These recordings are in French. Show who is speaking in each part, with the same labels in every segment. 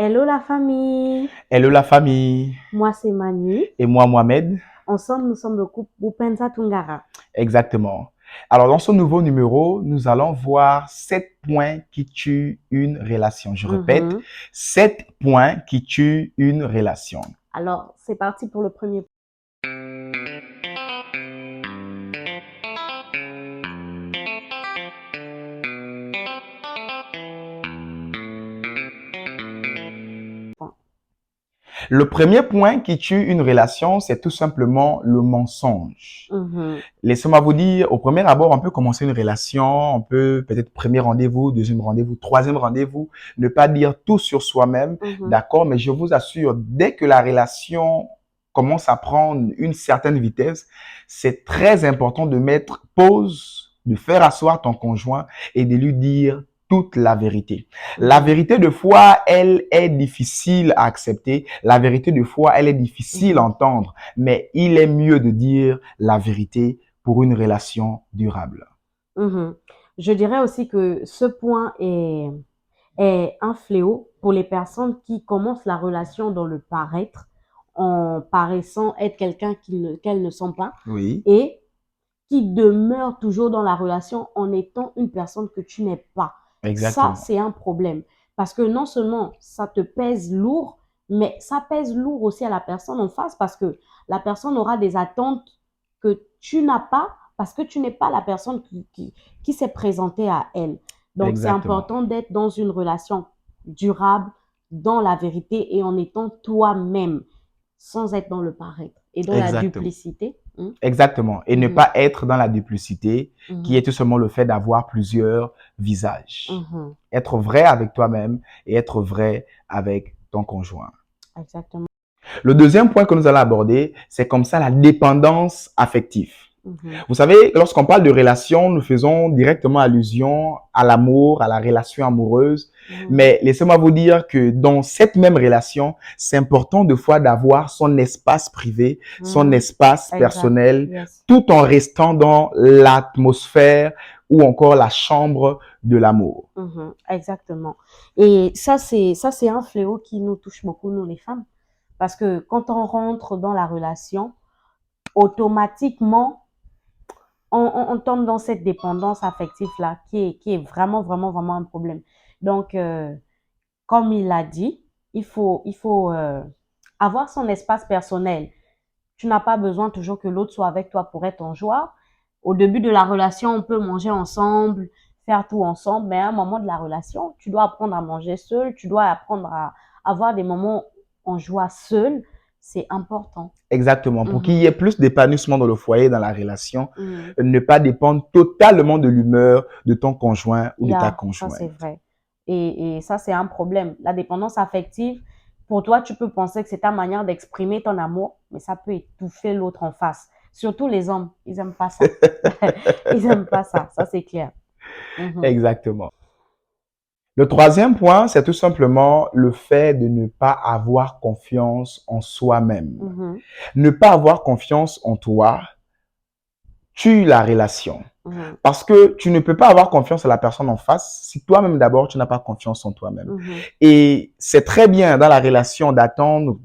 Speaker 1: Hello la famille,
Speaker 2: Hello la famille,
Speaker 1: moi c'est Manu.
Speaker 2: et moi Mohamed.
Speaker 1: Ensemble, nous sommes le couple Bupenza Tungara.
Speaker 2: Exactement. Alors dans ce nouveau numéro, nous allons voir 7 points qui tuent une relation. Je répète,
Speaker 1: Mhm.
Speaker 2: 7 points qui tuent une relation.
Speaker 1: Alors, c'est parti pour le premier point.
Speaker 2: Le premier point qui tue une relation, c'est tout simplement le mensonge.
Speaker 1: Mhm.
Speaker 2: Laissez-moi vous dire, au premier abord, on peut commencer une relation, on peut peut-être premier rendez-vous, deuxième rendez-vous, troisième rendez-vous, ne pas dire tout sur soi-même,
Speaker 1: Mhm.
Speaker 2: d'accord, mais je vous assure, dès que la relation commence à prendre une certaine vitesse, c'est très important de mettre pause, de faire asseoir ton conjoint et de lui dire toute la vérité. La
Speaker 1: Mhm.
Speaker 2: vérité de fois, elle est difficile à accepter. La vérité de fois, elle est difficile à
Speaker 1: Mhm.
Speaker 2: entendre. Mais il est mieux de dire la vérité pour une relation durable.
Speaker 1: Mhm. Je dirais aussi que ce point est un fléau pour les personnes qui commencent la relation dans le paraître, en paraissant être quelqu'un qu'elles ne sont pas,
Speaker 2: Oui,
Speaker 1: et qui demeure toujours dans la relation en étant une personne que tu n'es pas. Ça,
Speaker 2: exactement.
Speaker 1: c'est un problème. Parce que non seulement ça te pèse lourd, mais ça pèse lourd aussi à la personne en face parce que la personne aura des attentes que tu n'as pas parce que tu n'es pas la personne qui s'est présentée à elle. Donc, c'est
Speaker 2: Exactement.
Speaker 1: important d'être dans une relation durable, dans la vérité et en étant toi-même, sans être dans le paraître et dans la
Speaker 2: Exactement.
Speaker 1: duplicité. Hein.
Speaker 2: Exactement. Et ne
Speaker 1: Mhm.
Speaker 2: pas être dans la duplicité, qui
Speaker 1: Mhm.
Speaker 2: est tout simplement le fait d'avoir plusieurs visages.
Speaker 1: Mhm.
Speaker 2: Être vrai avec toi-même et être vrai avec ton conjoint.
Speaker 1: Exactement.
Speaker 2: Le deuxième point que nous allons aborder, c'est comme ça la dépendance affective.
Speaker 1: Mhm.
Speaker 2: Vous savez, lorsqu'on parle de relation, nous faisons directement allusion à l'amour, à la relation amoureuse.
Speaker 1: Mhm.
Speaker 2: Mais laissez-moi vous dire que dans cette même relation, c'est important de fois d'avoir son espace privé, son
Speaker 1: Mhm.
Speaker 2: espace
Speaker 1: Exact.
Speaker 2: personnel,
Speaker 1: Yes.
Speaker 2: tout en restant dans l'atmosphère ou encore la chambre de l'amour.
Speaker 1: Mhm. Exactement. Et ça c'est un fléau qui nous touche beaucoup, nous les femmes. Parce que quand on rentre dans la relation, automatiquement, on tombe dans cette dépendance affective-là qui est vraiment, vraiment, vraiment un problème. Donc, comme il l'a dit, il faut avoir son espace personnel. Tu n'as pas besoin toujours que l'autre soit avec toi pour être en joie. Au début de la relation, on peut manger ensemble, faire tout ensemble, mais à un moment de la relation, tu dois apprendre à manger seul, tu dois apprendre à avoir des moments en joie seul. C'est important.
Speaker 2: Exactement. Pour qu'il
Speaker 1: Mhm,
Speaker 2: y ait plus d'épanouissement dans le foyer, dans la relation,
Speaker 1: mhm.
Speaker 2: ne pas dépendre totalement de l'humeur de ton conjoint ou de ta
Speaker 1: Ça c'est
Speaker 2: conjointe.
Speaker 1: vrai. Et ça, c'est un problème. La dépendance affective, pour toi, tu peux penser que c'est ta manière d'exprimer ton amour, mais ça peut étouffer l'autre en face. Surtout les hommes, ils n'aiment pas ça. Ils n'aiment pas ça, ça c'est clair. Mhm,
Speaker 2: Exactement. Le troisième point, c'est tout simplement le fait de ne pas avoir confiance en soi-même.
Speaker 1: mhm,
Speaker 2: Ne pas avoir confiance en toi tue la relation.
Speaker 1: mhm,
Speaker 2: Parce que tu ne peux pas avoir confiance en la personne en face si toi-même d'abord tu n'as pas confiance en toi-même.
Speaker 1: mhm.
Speaker 2: Et c'est très bien dans la relation d'attendre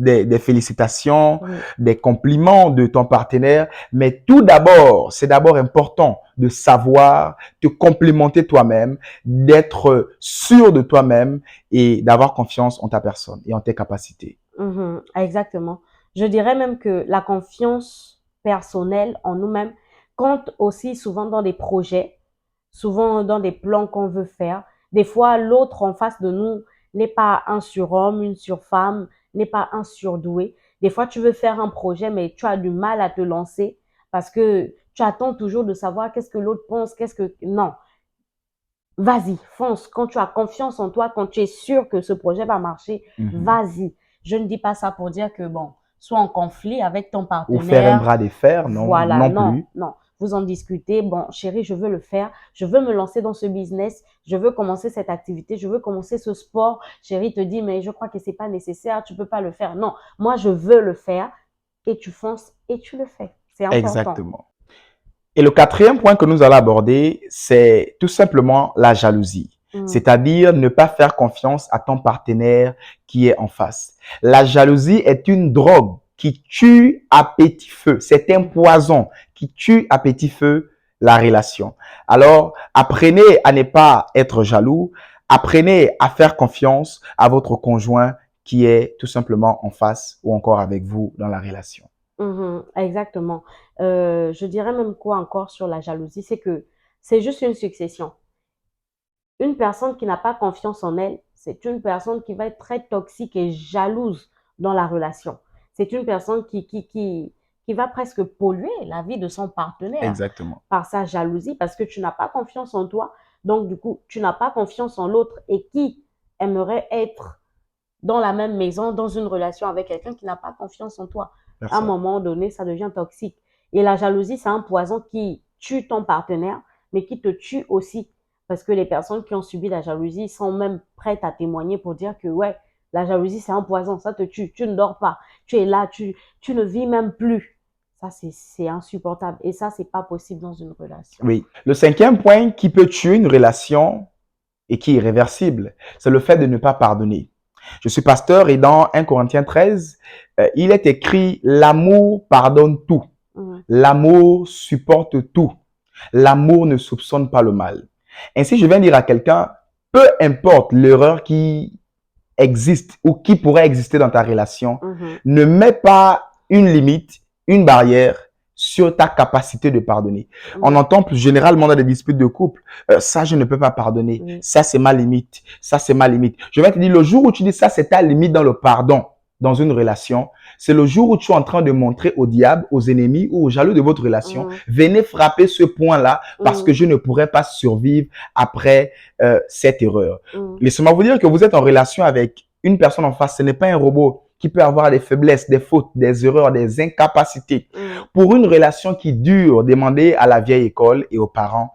Speaker 2: des félicitations,
Speaker 1: Oui,
Speaker 2: des compliments de ton partenaire, mais tout d'abord, c'est d'abord important de savoir te complimenter toi-même, d'être sûr de toi-même et d'avoir confiance en ta personne et en tes capacités.
Speaker 1: mhm, exactement. Je dirais même que la confiance personnelle en nous-mêmes compte aussi souvent dans des projets, souvent dans des plans qu'on veut faire. Des fois, l'autre en face de nous n'est pas un surhomme, une surfemme, n'est pas un surdoué. Des fois, tu veux faire un projet, mais tu as du mal à te lancer parce que tu attends toujours de savoir qu'est-ce que l'autre pense, qu'est-ce que... Non, vas-y, fonce. Quand tu as confiance en toi, quand tu es sûr que ce projet va marcher,
Speaker 2: Mhm.
Speaker 1: vas-y. Je ne dis pas ça pour dire que, bon, sois en conflit avec ton
Speaker 2: Ou faire un
Speaker 1: partenaire.
Speaker 2: bras de fer, non,
Speaker 1: Voilà,
Speaker 2: non
Speaker 1: non,
Speaker 2: plus.
Speaker 1: non. Vous en discutez. Bon, chérie, je veux le faire. Je veux me lancer dans ce business. Je veux commencer cette activité. Je veux commencer ce sport. Chérie te dit, mais je crois que c'est pas nécessaire. Tu peux pas le faire. Non, moi, je veux le faire. Et tu fonces et tu le fais. C'est important.
Speaker 2: Exactement. Et le quatrième point que nous allons aborder, c'est tout simplement la jalousie.
Speaker 1: Mhm.
Speaker 2: c'est-à-dire ne pas faire confiance à ton partenaire qui est en face. La jalousie est une drogue qui tue à petit feu. C'est un poison qui tue à petit feu la relation. Alors, apprenez à ne pas être jaloux. Apprenez à faire confiance à votre conjoint qui est tout simplement en face ou encore avec vous dans la relation.
Speaker 1: Mhm, exactement. Je dirais même quoi encore sur la jalousie, c'est que c'est juste une succession. Une personne qui n'a pas confiance en elle, c'est une personne qui va être très toxique et jalouse dans la relation. C'est une personne qui va presque polluer la vie de son partenaire
Speaker 2: Exactement.
Speaker 1: par sa jalousie parce que tu n'as pas confiance en toi. Donc, du coup, tu n'as pas confiance en l'autre et qui aimerait être dans la même maison, dans une relation avec quelqu'un qui n'a pas confiance en toi. À un
Speaker 2: Personne.
Speaker 1: moment donné, ça devient toxique. Et la jalousie, c'est un poison qui tue ton partenaire, mais qui te tue aussi. Parce que les personnes qui ont subi la jalousie sont même prêtes à témoigner pour dire que, ouais, la jalousie, c'est un poison, ça te tue. Tu ne dors pas. Tu es là, tu ne vis même plus. Ça, c'est insupportable. Et ça, c'est pas possible dans une relation.
Speaker 2: Oui. Le cinquième point qui peut tuer une relation et qui est irréversible, c'est le fait de ne pas pardonner. Je suis pasteur et dans 1 Corinthiens 13, il est écrit: l'amour pardonne tout,
Speaker 1: Mhm.
Speaker 2: l'amour supporte tout, l'amour ne soupçonne pas le mal. Ainsi, je viens dire à quelqu'un, peu importe l'erreur qui existe ou qui pourrait exister dans ta relation,
Speaker 1: Mhm.
Speaker 2: ne mets pas une limite, une barrière sur ta capacité de pardonner. On
Speaker 1: Mhm.
Speaker 2: entend plus généralement dans des disputes de couple, ça je ne peux pas pardonner,
Speaker 1: Oui.
Speaker 2: ça c'est ma limite, ça c'est ma limite. Je vais te dire, le jour où tu dis ça c'est ta limite dans le pardon, dans une relation, c'est le jour où tu es en train de montrer au diable, aux ennemis ou aux jaloux de votre relation,
Speaker 1: Mhm.
Speaker 2: venez frapper ce point-là parce que
Speaker 1: Mhm.
Speaker 2: je ne pourrais pas survivre après cette erreur.
Speaker 1: Mhm.
Speaker 2: Laissez-moi vous dire que vous êtes en relation avec une personne en face. Ce n'est pas un robot qui peut avoir des faiblesses, des fautes, des erreurs, des incapacités.
Speaker 1: Mhm.
Speaker 2: Pour une relation qui dure, demandez à la vieille école et aux parents,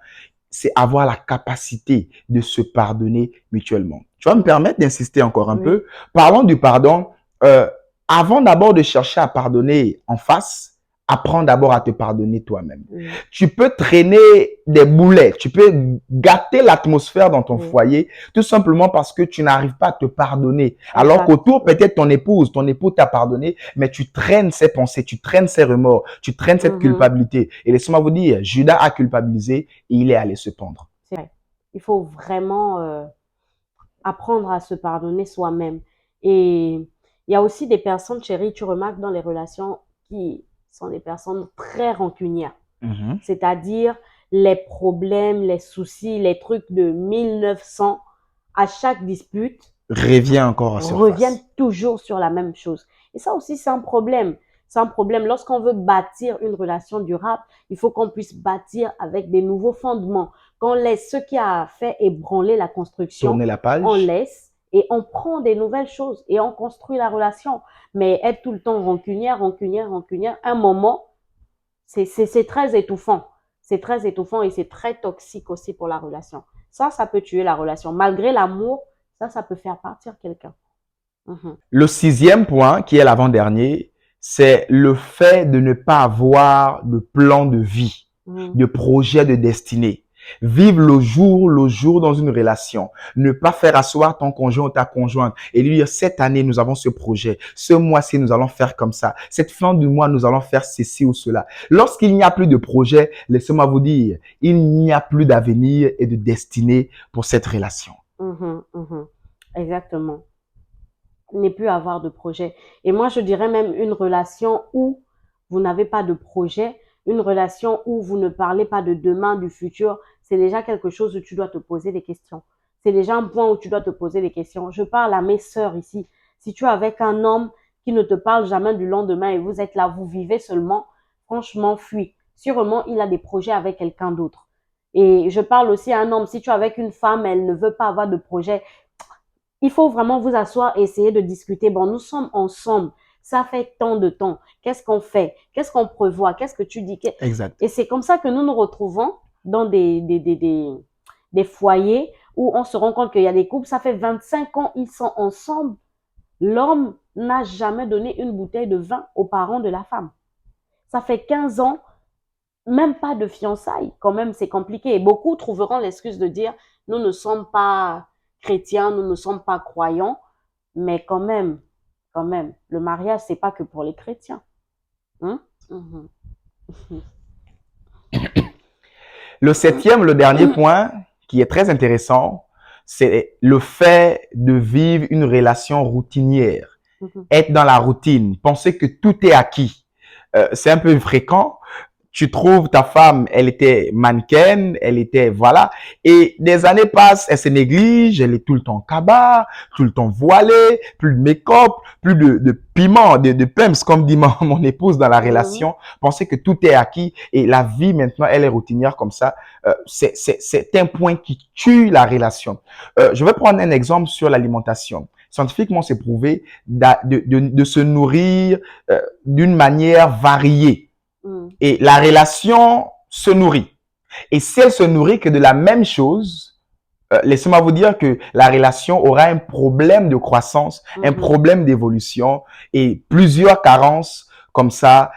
Speaker 2: c'est avoir la capacité de se pardonner mutuellement. Tu vas me permettre d'insister encore un
Speaker 1: Oui.
Speaker 2: peu. Parlons du pardon. Euh, Avant d'abord de chercher à pardonner en face, apprends d'abord à te pardonner toi-même.
Speaker 1: Oui.
Speaker 2: Tu peux traîner des boulets, tu peux gâter l'atmosphère dans ton
Speaker 1: Oui.
Speaker 2: foyer tout simplement parce que tu n'arrives pas à te pardonner. Alors
Speaker 1: Exact.
Speaker 2: qu'autour, peut-être ton épouse t'a pardonné, mais tu traînes ses pensées, tu traînes ses remords, tu traînes cette
Speaker 1: Mhm.
Speaker 2: culpabilité. Et laissez-moi vous dire, Judas a culpabilisé et il est allé se pendre.
Speaker 1: C'est vrai. Il faut vraiment apprendre à se pardonner soi-même. Et il y a aussi des personnes, chérie, tu remarques dans les relations qui sont des personnes très rancunières.
Speaker 2: Mhm.
Speaker 1: C'est-à-dire les problèmes, les soucis, les trucs de 1900 à chaque dispute
Speaker 2: Reviens encore en
Speaker 1: reviennent
Speaker 2: surface.
Speaker 1: toujours sur la même chose. Et ça aussi, c'est un problème. C'est un problème. Lorsqu'on veut bâtir une relation durable, il faut qu'on puisse bâtir avec des nouveaux fondements. Qu'on laisse ce qui a fait ébranler la construction,
Speaker 2: Tournez la
Speaker 1: on
Speaker 2: page.
Speaker 1: laisse et on prend des nouvelles choses et on construit la relation. Mais être tout le temps rancunière, rancunière, rancunière, un moment, c'est très étouffant. C'est très étouffant et c'est très toxique aussi pour la relation. Ça peut tuer la relation. Malgré l'amour, ça peut faire partir quelqu'un. Mhm.
Speaker 2: Le sixième point, qui est l'avant-dernier, c'est le fait de ne pas avoir de plan de vie,
Speaker 1: Mhm.
Speaker 2: de projet de destinée. Vivre le jour dans une relation. Ne pas faire asseoir ton conjoint ou ta conjointe et lui dire, cette année, nous avons ce projet. Ce mois-ci, nous allons faire comme ça. Cette fin du mois, nous allons faire ceci ou cela. Lorsqu'il n'y a plus de projet, laissez-moi vous dire, il n'y a plus d'avenir et de destinée pour cette relation.
Speaker 1: Mhm. Mhm. Exactement. Ne plus avoir de projet. Et moi, je dirais même une relation où vous n'avez pas de projet, une relation où vous ne parlez pas de demain, du futur, c'est déjà quelque chose où tu dois te poser des questions. C'est déjà un point où tu dois te poser des questions. Je parle à mes sœurs ici. Si tu es avec un homme qui ne te parle jamais du lendemain et vous êtes là, vous vivez seulement, franchement, fuis. Sûrement, il a des projets avec quelqu'un d'autre. Et je parle aussi à un homme, si tu es avec une femme, elle ne veut pas avoir de projet, il faut vraiment vous asseoir et essayer de discuter. Bon, nous sommes ensemble. Ça fait tant de temps. Qu'est-ce qu'on fait? Qu'est-ce qu'on prévoit? Qu'est-ce que tu dis?
Speaker 2: Exact.
Speaker 1: Et c'est comme ça que nous nous retrouvons dans des foyers où on se rend compte qu'il y a des couples, ça fait 25 ans, ils sont ensemble. L'homme n'a jamais donné une bouteille de vin aux parents de la femme. Ça fait 15 ans, même pas de fiançailles. Quand même, c'est compliqué. Et beaucoup trouveront l'excuse de dire, nous ne sommes pas chrétiens, nous ne sommes pas croyants, mais quand même, le mariage, c'est pas que pour les chrétiens. Hein? Mhm.
Speaker 2: Le septième, le dernier point, qui est très intéressant, c'est le fait de vivre une relation routinière.
Speaker 1: Mhm.
Speaker 2: Être dans la routine, penser que tout est acquis. C'est un peu fréquent. Tu trouves ta femme, elle était mannequin, elle était, voilà. Et des années passent, elle se néglige, elle est tout le temps cabas, tout le temps voilée, plus de make-up, plus de piment, de pimps, comme dit mon épouse dans la relation. Penser que tout est acquis et la vie maintenant, elle est routinière comme ça. C'est un point qui tue la relation. Je vais prendre un exemple sur l'alimentation. Scientifiquement, c'est prouvé de se nourrir d'une manière variée. Et la relation se nourrit. Et si elle se nourrit que de la même chose, laissez-moi vous dire que la relation aura un problème de croissance, un problème d'évolution et plusieurs carences comme ça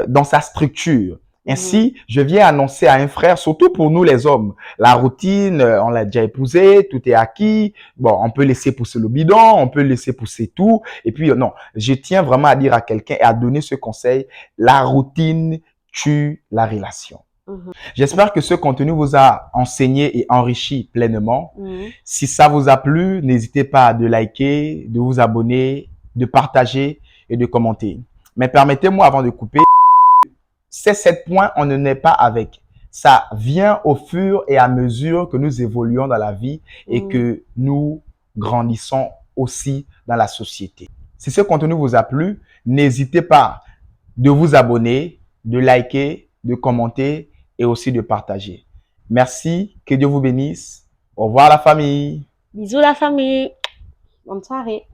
Speaker 2: dans sa structure. Ainsi, je viens annoncer à un frère, surtout pour nous les hommes, la routine, on l'a déjà épousé, tout est acquis. Bon, on peut laisser pousser le bidon, on peut laisser pousser tout. Et puis, non, je tiens vraiment à dire à quelqu'un et à donner ce conseil, la routine tue la relation. J'espère que ce contenu vous a enseigné et enrichi pleinement. Si ça vous a plu, n'hésitez pas de liker, de vous abonner, de partager et de commenter. Mais permettez-moi avant de couper, ces 7 points, on ne naît pas avec. Ça vient au fur et à mesure que nous évoluons dans la vie et que nous grandissons aussi dans la société. Si ce contenu vous a plu, n'hésitez pas de vous abonner, de liker, de commenter et aussi de partager. Merci, que Dieu vous bénisse. Au revoir la famille.
Speaker 1: Bisous la famille. Bonne soirée.